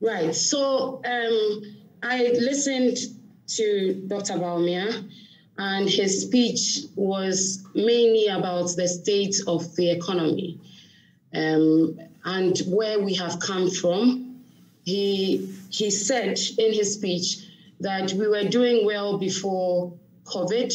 Right. So I listened to Dr. Bawumia, and his speech was mainly about the state of the economy and where we have come from. He said in his speech that we were doing well before COVID.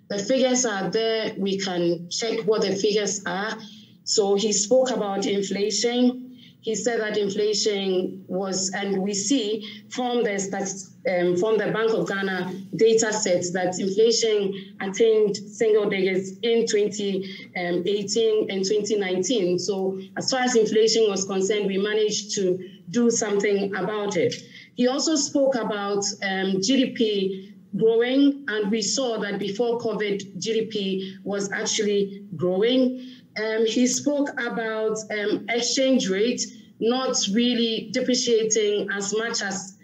The figures are there. We can check what the figures are. So he spoke about inflation. He said that inflation was, and we see from the Bank of Ghana data sets that inflation attained single digits in 2018 and 2019. So as far as inflation was concerned, we managed to do something about it. He also spoke about GDP growing, and we saw that before COVID, GDP was actually growing. He spoke about exchange rate not really depreciating as much as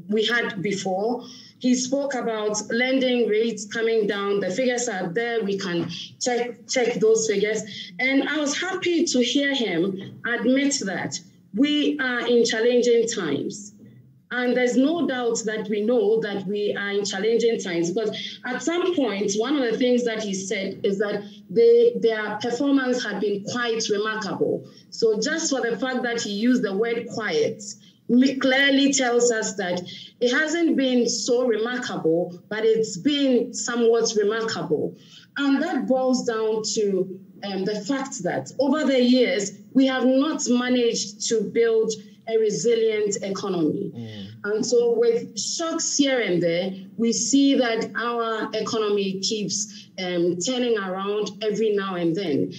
we had before. He spoke about lending rates coming down. The figures are there. We can check those figures. And I was happy to hear him admit that we are in challenging times. And there's no doubt that we know that we are in challenging times, because at some point, one of the things that he said is that their performance had been quite remarkable. So just for the fact that he used the word quiet, clearly tells us that it hasn't been so remarkable, but it's been somewhat remarkable. And that boils down to the fact that over the years, we have not managed to build a resilient economy. And so with shocks here and there, we see that our economy keeps turning around every now and then.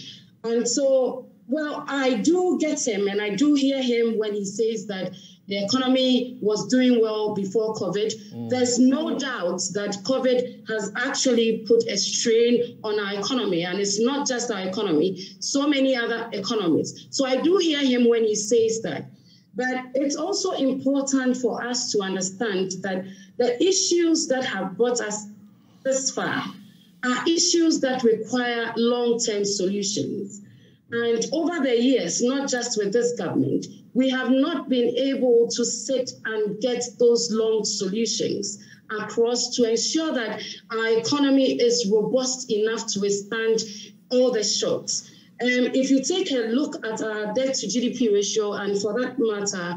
And so, well, I do get him, and I do hear him when he says that the economy was doing well before COVID. There's no doubt that COVID has actually put a strain on our economy, and it's not just our economy, so many other economies. So I do hear him when he says that. But it's also important for us to understand that the issues that have brought us this far are issues that require long-term solutions. And over the years, not just with this government, we have not been able to sit and get those long solutions across to ensure that our economy is robust enough to withstand all the shocks. If you take a look at our debt to GDP ratio, and for that matter,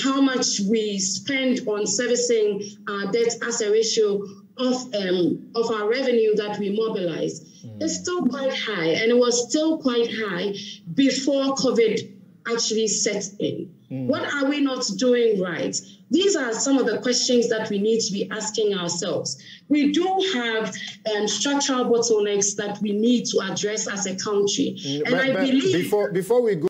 how much we spend on servicing our debt as a ratio of our revenue that we mobilize, it's still quite high, and it was still quite high before COVID actually set in. What are we not doing right? These are some of the questions that we need to be asking ourselves. We do have structural bottlenecks that we need to address as a country. And I believe... Before we go